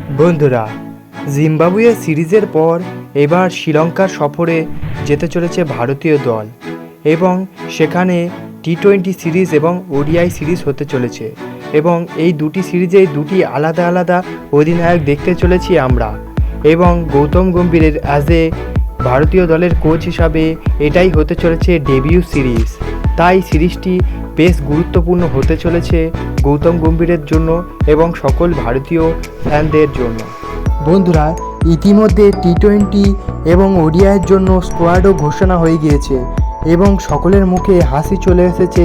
বন্ধুরা, জিম্বাবুয়ে সিরিজের পর এবার শ্রীলঙ্কার সফরে যেতে চলেছে ভারতীয় দল এবং সেখানে টি-20 সিরিজ এবং ওডিআই সিরিজ হতে চলেছে এবং এই দুটি সিরিজে দুটি আলাদা আলাদা অধিনায়ক দেখতে চলেছি আমরা এবং গৌতম গম্ভীরের অ্যাজ এ ভারতীয় দলের কোচ হিসাবে এটাই হতে চলেছে ডেবিউ সিরিজ। তাই সিরিজটি বেশ গুরুত্বপূর্ণ হতে চলেছে গৌতম গম্ভীরের জন্য এবং সকল ভারতীয় ফ্যানদের জন্য। বন্ধুরা, ইতিমধ্যে টি-20 এবং ওডিআইয়ের জন্য স্কোয়াডও ঘোষণা হয়ে গিয়েছে এবং সকলের মুখে হাসি চলে এসেছে,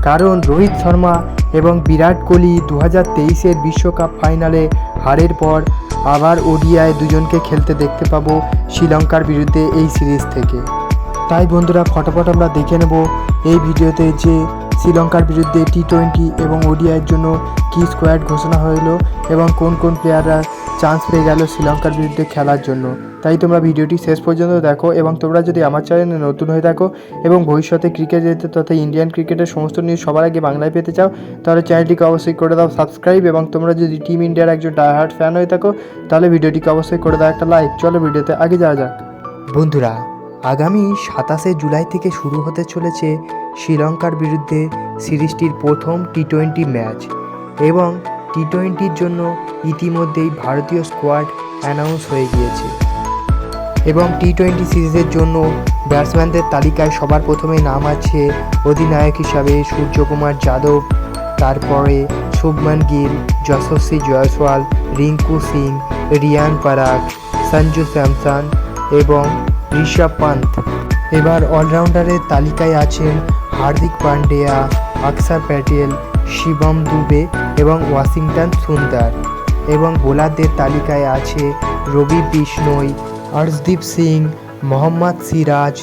কারণ রোহিত শর্মা এবং বিরাট কোহলি 2023-এর বিশ্বকাপ ফাইনালে হারের পর আবার ওডিআই দুজনকে খেলতে দেখতে পাবো শ্রীলঙ্কার বিরুদ্ধে এই সিরিজ থেকে। তাই বন্ধুরা, ফটাফট আমরা দেখে নেব এই ভিডিওতে যে শ্রীলঙ্কার বিরুদ্ধে টি-20 এবং ওডিআইয়ের জন্য কী স্কোয়াড ঘোষণা হলো এবং কোন কোন প্লেয়াররা চান্স পেয়ে গেল শ্রীলঙ্কার বিরুদ্ধে খেলার জন্য। তাই তোমরা ভিডিওটি শেষ পর্যন্ত দেখো এবং তোমরা যদি আমার চ্যানেলে নতুন হয়ে থাকো এবং ভবিষ্যতে ক্রিকেট তথা ইন্ডিয়ান ক্রিকেটের সমস্ত নিউজ সবার আগে বাংলায় পেতে চাও, তাহলে চ্যানেলটিকে অবশ্যই করে দাও সাবস্ক্রাইব এবং তোমরা যদি টিম ইন্ডিয়ার একজন ডাইহার্ড ফ্যান হয়ে থাকো তাহলে ভিডিওটিকে অবশ্যই করে দাও একটা লাইক। চলো ভিডিওতে আগে যাওয়া যাক। বন্ধুরা, আগামী 27শে জুলাই থেকে শুরু হতে চলেছে শ্রীলঙ্কার বিরুদ্ধে সিরিজটির প্রথম টি-20 ম্যাচ এবং টি-20-র জন্য ইতিমধ্যেই ভারতীয় স্কোয়াড অ্যানাউন্স হয়ে গিয়েছে এবং টি-20 সিরিজের জন্য ব্যাটসম্যানদের তালিকায় সবার প্রথমে নাম আছে অধিনায়ক হিসাবে সূর্যকুমার যাদব, তারপরে শুভমান গিল, যশস্বী জয়সওয়াল, রিঙ্কু সিং, রিয়ান পরাগ, সঞ্জু স্যামসন এবং ঋষভ পান্ত। এবার অলরাউন্ডারের তালিকায় আছেন হার্দিক পান্ডিয়া, অক্ষর প্যাটেল, শিবম দুবে এবং ওয়াশিংটন সুন্দর এবং বোলারদের তালিকায় আছে রবি বিষ্ণই, অর্শদীপ সিং, মোহাম্মদ সিরাজ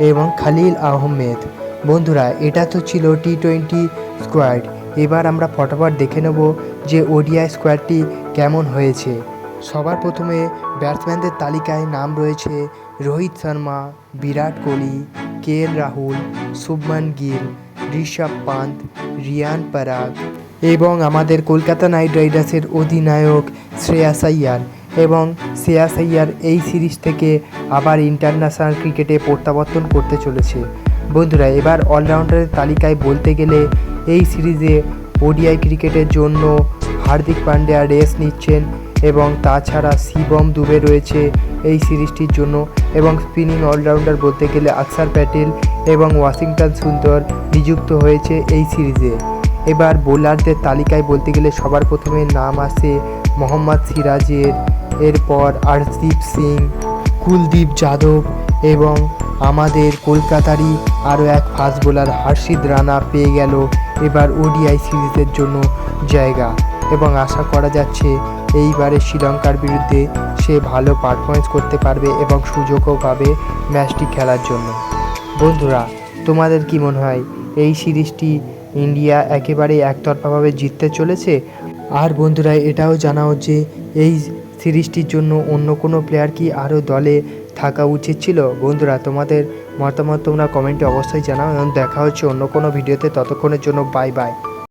এবং খলিল আহমেদ। বন্ধুরা, এটা তো ছিল টি-20 স্কোয়াড। এবার আমরা ফটাফট দেখে নেব যে ওডিআই স্কোয়াডটি কেমন হয়েছে। সবার প্রথমে ব্যাটসম্যানদের তালিকায় নাম রয়েছে রোহিত শর্মা, বিরাট কোহলি, কেএল রাহুল, শুভমান গিল, ঋষভ পান্ত, রিয়ান পরাগ এবং আমাদের কলকাতা নাইট রাইডার্সের অধিনায়ক শ্রেয়াস আইয়ার। এবং শ্রেয়াস আইয়ার এই সিরিজ থেকে আবার ইন্টারন্যাশনাল ক্রিকেটে প্রত্যাবর্তন করতে চলেছে। বন্ধুরা, এবার অলরাউন্ডারের তালিকায় বলতে গেলে এই সিরিজে ওডিআই ক্রিকেটের জন্য হার্দিক পান্ডিয়া রেস্ট নিচ্ছেন এবং তাছাড়া শিবম দুবে রয়েছে এই সিরিজটির জন্য এবং স্পিনিং অলরাউন্ডার বলতে গেলে অক্ষর প্যাটেল এবং ওয়াশিংটন সুন্দর নিযুক্ত হয়েছে এই সিরিজে। এবার বোলারদের তালিকায় বলতে গেলে সবার প্রথমে নাম আসে মোহাম্মদ সিরাজের, এরপর অর্শদীপ সিং, কুলদীপ যাদব এবং আমাদের কলকাতারই আরও এক ফাস্ট বোলার হর্ষিত রানা পেয়ে গেল এবার ওডিআই সিরিজের জন্য জায়গা এবং আশা করা যাচ্ছে এইবারে শ্রীলঙ্কার বিরুদ্ধে সে ভালো পারফরমেন্স করতে পারবে এবং সুযোগও পাবে ম্যাচটি খেলার জন্য। বন্ধুরা, তোমাদের কি মনে হয় এই সিরিজটি ইন্ডিয়া একেবারে একতরফাভাবে জিততে চলেছে? আর বন্ধুরা, এটাও জানাও যে এই সিরিজটির জন্য অন্য কোনো প্লেয়ার কি আরও দলে থাকা উচিত ছিল? বন্ধুরা, তোমাদের মতামত তোমরা কমেন্টে অবশ্যই জানাও এবং দেখা হচ্ছে অন্য কোনো ভিডিওতে। ততক্ষণের জন্য বাই বাই।